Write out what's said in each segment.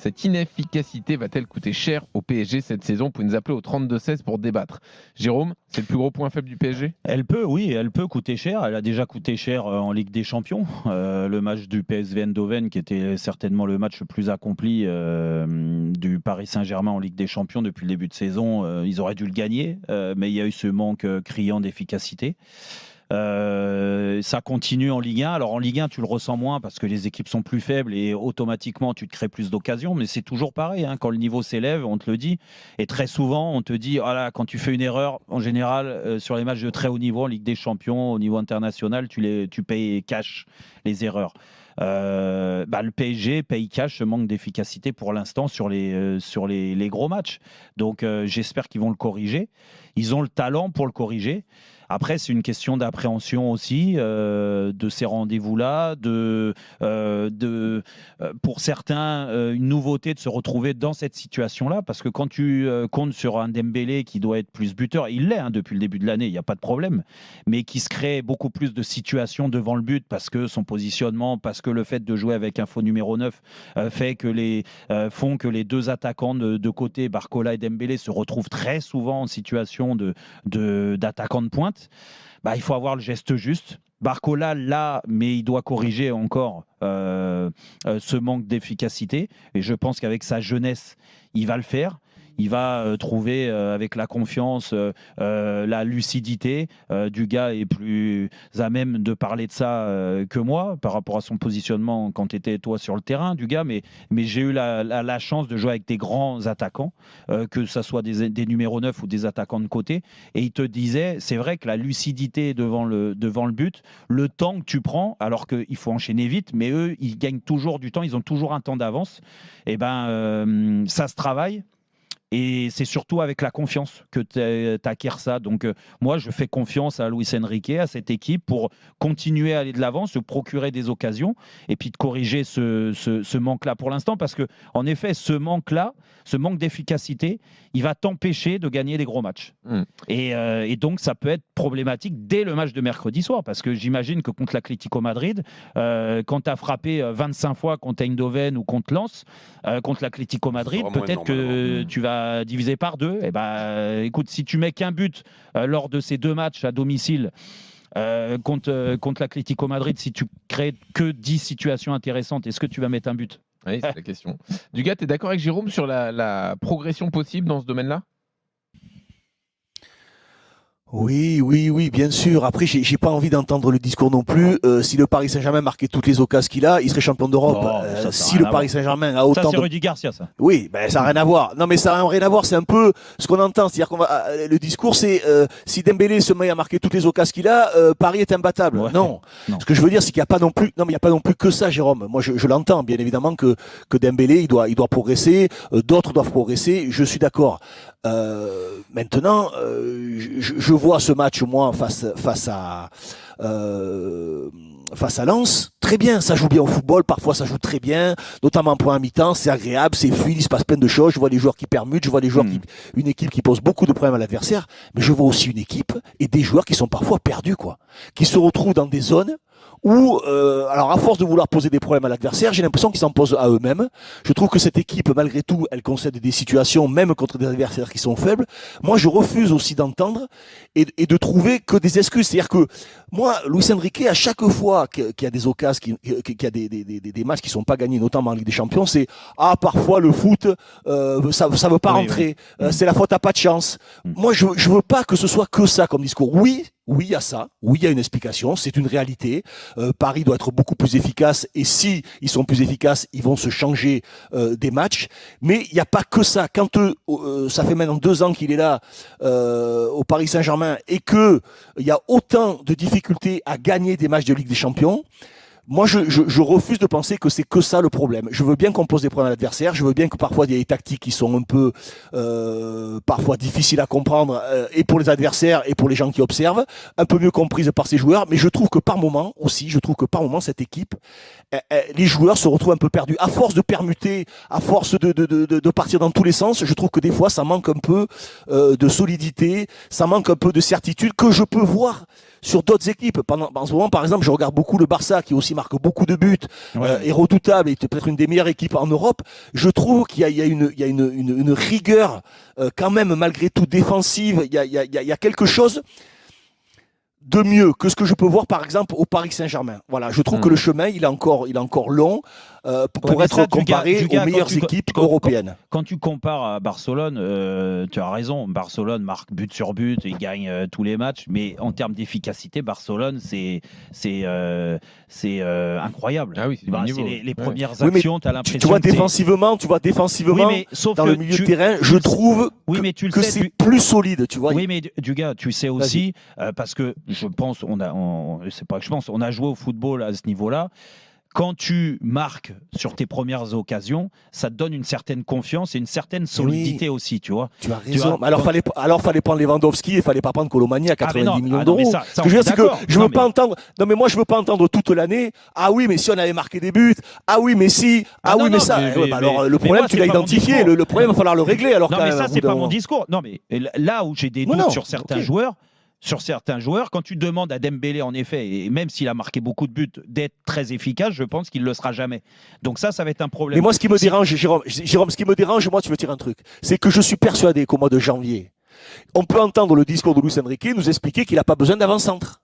Cette inefficacité va-t-elle coûter cher au PSG cette saison? Vous pouvez nous appeler au 32-16 pour débattre. Jérôme, c'est le plus gros point faible du PSG? Oui, elle peut coûter cher. Elle a déjà coûté cher en Ligue des Champions. Le match du PSV Eindhoven, qui était certainement le match le plus accompli du Paris Saint-Germain en Ligue des Champions depuis le début de saison, ils auraient dû le gagner, mais il y a eu ce manque criant d'efficacité. Ça continue en Ligue 1. Alors en Ligue 1, tu le ressens moins parce que les équipes sont plus faibles et automatiquement, tu te crées plus d'occasions. Mais c'est toujours pareil. Quand le niveau s'élève, on te le dit. Et très souvent, on te dit, quand tu fais une erreur, en général, sur les matchs de très haut niveau, en Ligue des Champions, au niveau international, tu payes cash les erreurs. Le PSG paye cash ce manque d'efficacité pour l'instant sur les gros matchs. Donc j'espère qu'ils vont le corriger. Ils ont le talent pour le corriger. Après, c'est une question d'appréhension aussi de ces rendez-vous-là, pour certains, une nouveauté de se retrouver dans cette situation-là, parce que quand tu comptes sur un Dembélé qui doit être plus buteur, il l'est depuis le début de l'année, il n'y a pas de problème, mais qui se crée beaucoup plus de situations devant le but parce que son positionnement, parce que le fait de jouer avec un faux numéro 9 font que les deux attaquants de côté, Barcola et Dembélé, se retrouvent très souvent en situation d'attaquant de pointe. Il faut avoir le geste juste. Barcola là, mais il doit corriger encore ce manque d'efficacité. Et je pense qu'avec sa jeunesse, il va le faire. Il va trouver avec la confiance, la lucidité. Dugas est plus à même de parler de ça que moi par rapport à son positionnement quand tu étais toi sur le terrain, Dugas. Mais j'ai eu la chance de jouer avec des grands attaquants, que ce soit des numéros 9 ou des attaquants de côté. Et il te disait, c'est vrai que la lucidité devant le but, le temps que tu prends, alors qu'il faut enchaîner vite, mais eux, ils gagnent toujours du temps, ils ont toujours un temps d'avance. Et ça se travaille. Et c'est surtout avec la confiance que tu acquiers ça. Donc, moi, je fais confiance à Luis Enrique, à cette équipe, pour continuer à aller de l'avant, se procurer des occasions et puis de corriger ce manque-là pour l'instant. Parce que, en effet, ce manque-là, ce manque d'efficacité, il va t'empêcher de gagner des gros matchs. Et donc, ça peut être problématique dès le match de mercredi soir. Parce que j'imagine que contre l'Atlético Madrid, quand tu as frappé 25 fois contre Eindhoven ou contre Lens, contre l'Atlético Madrid, peut-être que tu vas divisé par 2. Écoute, si tu mets qu'un but lors de ces 2 matchs à domicile contre l'Atlético Madrid, si tu crées que 10 situations intéressantes, est-ce que tu vas mettre un but? Oui, c'est la question. Dugas, tu es d'accord avec Jérôme sur la progression possible dans ce domaine-là? Oui, bien sûr. Après, j'ai pas envie d'entendre le discours non plus. Si le Paris Saint-Germain marquait toutes les occasions qu'il a, il serait champion d'Europe. Si le Paris Saint-Germain a autant ça, c'est Rudy Garcia, ça. Oui, ça n'a rien à voir. Non, mais ça n'a rien à voir. C'est un peu ce qu'on entend. C'est-à-dire le discours, c'est si Dembélé se met à marquer toutes les occasions qu'il a, Paris est imbattable. Ouais. Non. Ce que je veux dire, c'est qu'il n'y a pas non plus. Non, mais il n'y a pas non plus que ça, Jérôme. Moi, je l'entends bien évidemment que Dembélé, il doit progresser. D'autres doivent progresser. Je suis d'accord. Maintenant, je vois ce match moi face à Lens. Très bien, ça joue bien au football. Parfois, ça joue très bien, notamment pour un mi-temps. C'est agréable, c'est fluide, il se passe plein de choses. Je vois les joueurs qui permutent, je vois les joueurs une équipe qui pose beaucoup de problèmes à l'adversaire. Mais je vois aussi une équipe et des joueurs qui sont parfois perdus, qui se retrouvent dans des zones où, alors à force de vouloir poser des problèmes à l'adversaire, j'ai l'impression qu'ils s'en posent à eux-mêmes. Je trouve que cette équipe, malgré tout, elle concède des situations, même contre des adversaires qui sont faibles. Moi, je refuse aussi d'entendre et de trouver que des excuses. C'est-à-dire que moi, Luis Enrique, à chaque fois qu'il y a des occasions, qu'il y a des matchs qui sont pas gagnés, notamment en Ligue des Champions, c'est parfois le foot, ça veut pas rentrer. C'est la faute à pas de chance. Moi, je veux pas que ce soit que ça comme discours. Oui, il y a ça. Oui, il y a une explication. C'est une réalité. Paris doit être beaucoup plus efficace. Et si ils sont plus efficaces, ils vont se changer des matchs. Mais il n'y a pas que ça. Quand ça fait maintenant 2 ans qu'il est là au Paris Saint-Germain et que il y a autant de difficultés à gagner des matchs de Ligue des Champions. Moi, je refuse de penser que c'est que ça le problème. Je veux bien qu'on pose des problèmes à l'adversaire. Je veux bien que parfois il y ait des tactiques qui sont un peu parfois difficiles à comprendre et pour les adversaires et pour les gens qui observent, un peu mieux comprises par ces joueurs. Mais je trouve que par moment cette équipe, les joueurs se retrouvent un peu perdus à force de permuter, à force de partir dans tous les sens. Je trouve que des fois ça manque un peu de solidité, ça manque un peu de certitude que je peux voir sur d'autres équipes. En ce moment, par exemple, je regarde beaucoup le Barça qui est aussi qui marque beaucoup de buts, Ouais. est redoutable, et peut-être une des meilleures équipes en Europe, je trouve qu'il y a une rigueur quand même malgré tout défensive. Il y a quelque chose de mieux que ce que je peux voir par exemple au Paris Saint-Germain. Voilà, je trouve que le chemin il est encore long pour mais être ça, comparé Dugas, aux meilleures équipes européennes. Quand tu compares à Barcelone, tu as raison. Barcelone marque but sur but, il gagne tous les matchs, mais en termes d'efficacité, Barcelone, c'est incroyable. Ah oui, c'est du niveau. Les premières Oui, mais actions, tu as l'impression. Tu vois que c'est- défensivement, Oui, mais sauf dans que le milieu de terrain, je trouve Oui, mais tu le que sais, c'est plus solide, tu vois. Oui, mais Dugas, tu sais aussi, parce que je pense, c'est pas que je pense, on a joué au football à ce niveau-là. Quand tu marques sur tes premières occasions, ça te donne une certaine confiance et une certaine solidité aussi, tu vois. Tu as raison. Fallait prendre Lewandowski et fallait pas prendre Colomani à 90 millions d'euros. Ce que je veux dire, c'est que je veux pas entendre. Non, mais moi, je veux pas entendre toute l'année. Ah oui, mais si on avait marqué des buts. Ah oui, mais si. Ah oui, mais ça. Alors, le problème, tu l'as identifié. Le problème, il va falloir le régler. Alors, non, mais ça, c'est pas mon discours. Non, mais là où j'ai des doutes sur certains joueurs. Sur certains joueurs, quand tu demandes à Dembélé, en effet, et même s'il a marqué beaucoup de buts, d'être très efficace, je pense qu'il ne le sera jamais. Donc ça va être un problème. Mais moi, ce qui me dérange, Jérôme, ce qui me dérange, moi, tu veux dire un truc, c'est que je suis persuadé qu'au mois de janvier, on peut entendre le discours de Luis Enrique nous expliquer qu'il n'a pas besoin d'avant-centre.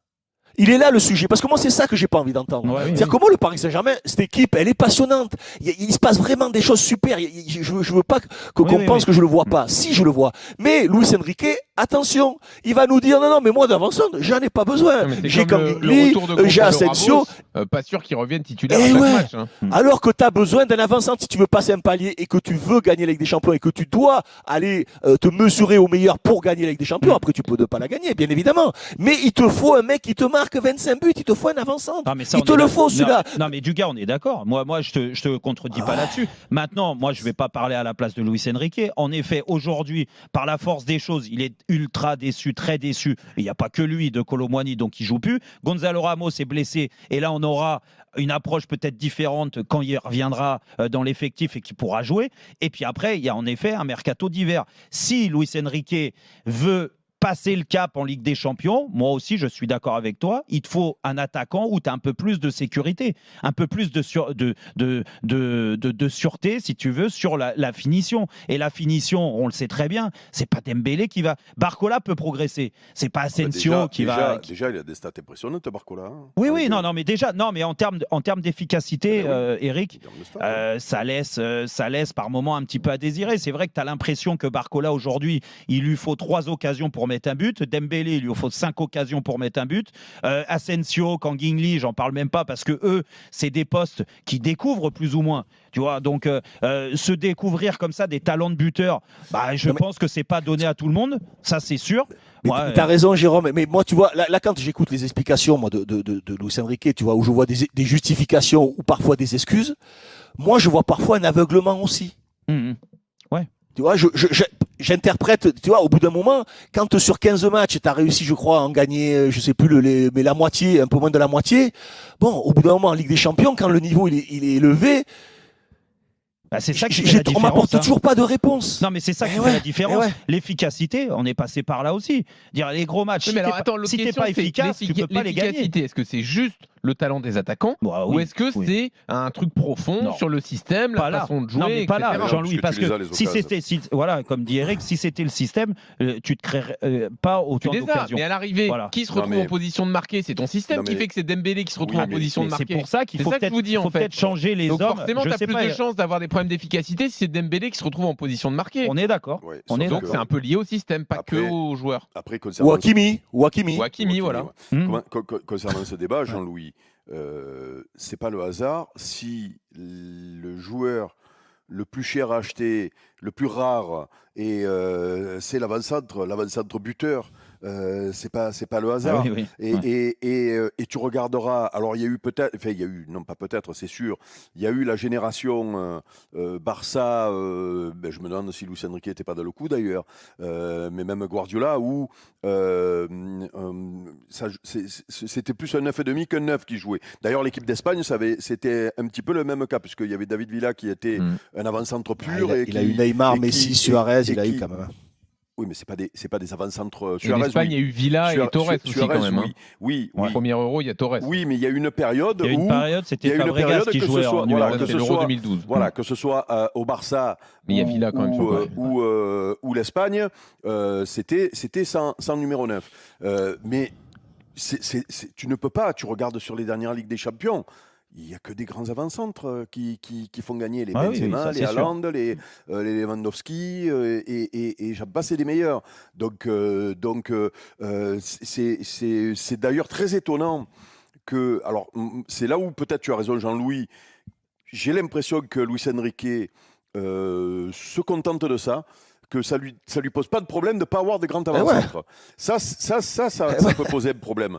Il est là le sujet, parce que moi c'est ça que j'ai pas envie d'entendre. C'est-à-dire que moi le Paris Saint-Germain, cette équipe, elle est passionnante. Il se passe vraiment des choses super. Je veux pas qu'on pense que je le vois pas. Si je le vois, mais Luis Enrique, attention, il va nous dire non mais moi d'avant-centre, j'en ai pas besoin. J'ai comme Gigli, j'ai Asensio. Pas sûr qu'il revienne titulaire à chaque match. Alors que tu as besoin d'un avant-centre si tu veux passer un palier et que tu veux gagner la Ligue des Champions et que tu dois aller te mesurer au meilleur pour gagner la Ligue des Champions. Après tu peux ne pas la gagner, bien évidemment. Mais il te faut un mec qui te marque 25 buts, il te faut un avant-centre. Il te le faut celui-là. Non mais Dugas, on est d'accord. Moi je te contredis pas là-dessus. Maintenant, moi je vais pas parler à la place de Luis Enrique. En effet, aujourd'hui, par la force des choses, il est ultra déçu, très déçu. Il n'y a pas que lui de Colomboigny, donc il joue plus. Gonzalo Ramos est blessé et là on aura une approche peut-être différente quand il reviendra dans l'effectif et qu'il pourra jouer. Et puis après, il y a en effet un mercato d'hiver. Si Luis Enrique veut passer le cap en Ligue des Champions, moi aussi je suis d'accord avec toi, il te faut un attaquant où tu as un peu plus de sécurité, un peu plus de sûreté, si tu veux, sur la finition. Et la finition, on le sait très bien, c'est pas Dembélé qui va... Barcola peut progresser, c'est pas Asensio qui va... Déjà, il a des stats impressionnantes, Barcola. Hein, oui, non, mais déjà, non, mais en termes d'efficacité, Eric, ça laisse par moments un petit peu à désirer. C'est vrai que tu as l'impression que Barcola, aujourd'hui, il lui faut 3 occasions pour mettre un but. Dembélé, il lui faut 5 occasions pour mettre un but. Asensio, Kangin, j'en parle même pas parce que eux, c'est des postes qui découvrent plus ou moins. Tu vois, donc se découvrir comme ça des talents de buteur, je pense que c'est pas donné à tout le monde. Ça, c'est sûr. Mais tu as raison, Jérôme. Mais moi, tu vois, là quand j'écoute les explications moi, de Luis Enrique, tu vois, où je vois des justifications ou parfois des excuses, moi, je vois parfois un aveuglement aussi. Ouais. Tu vois, j'interprète, tu vois, au bout d'un moment, quand sur 15 matchs, tu as réussi, je crois, à en gagner, je sais plus, mais la moitié, un peu moins de la moitié, bon, au bout d'un moment, en Ligue des Champions, quand le niveau il est élevé, c'est ça qui fait la différence. On m'apporte toujours pas de réponse. Non, mais c'est ça qui fait la différence. L'efficacité, on est passé par là aussi. Dire les gros matchs, si t'es pas efficace, tu peux pas les gagner. Est-ce que c'est juste le talent des attaquants ou est-ce que c'est un truc profond sur le système, la façon de jouer, non, mais pas là, Jean-Louis, parce que si c'était, voilà, comme dit Eric, si c'était le système, tu te crées pas autant d'occasions. Mais à l'arrivée, qui se retrouve en position de marquer, c'est ton système qui fait que c'est Dembélé qui se retrouve en position de marquer. C'est pour ça qu'il faut peut-être changer les hommes. Donc forcément, tu as plus de chances d'avoir des problèmes d'efficacité si c'est Dembélé qui se retrouve en position de marquer. On est d'accord. Donc c'est un peu lié au système, pas que aux joueurs. Ou Hakimi, voilà. Concernant ce débat, Jean-Louis, c'est pas le hasard si le joueur le plus cher à acheter, le plus rare, et c'est l'avant-centre buteur. C'est pas le hasard. Et tu regarderas. Alors il y a eu peut-être, enfin il y a eu, non pas peut-être, c'est sûr. Il y a eu la génération Barça. Je me demande si Luis Enrique n'était pas dans le coup d'ailleurs, mais même Guardiola où c'était plus un 9,5 qu'un 9 qui jouait. D'ailleurs l'équipe d'Espagne, c'était un petit peu le même cas puisqu'il y avait David Villa qui était un avant-centre pur. Il a eu Neymar, Messi, Suarez, il a eu quand même. Oui, mais c'est pas des avant-centres. Et Suarez, l'Espagne, il y a eu Villa et Torres aussi Suarez, quand même. Hein. Oui, Au premier Euro, il y a Torres. Oui, mais il y a eu une période Il y a une où période, c'était Fabregas qui jouait en numéro voilà, 9. C'est l'Euro 2012. Voilà, que ce soit au Barça Mais il y a Villa quand même, faut pas ou l'Espagne, c'était sans numéro 9. Mais tu ne peux pas, tu regardes sur les dernières Ligues des Champions, il n'y a que des grands avant-centres qui font gagner les Benzema, les Haaland, les Lewandowski et j'en passe, c'est les meilleurs. Donc c'est d'ailleurs très étonnant que, alors c'est là où peut-être tu as raison Jean-Louis, j'ai l'impression que Luis Enrique se contente de ça, que ça lui pose pas de problème de ne pas avoir de grands avant-centres. Ça peut poser un problème.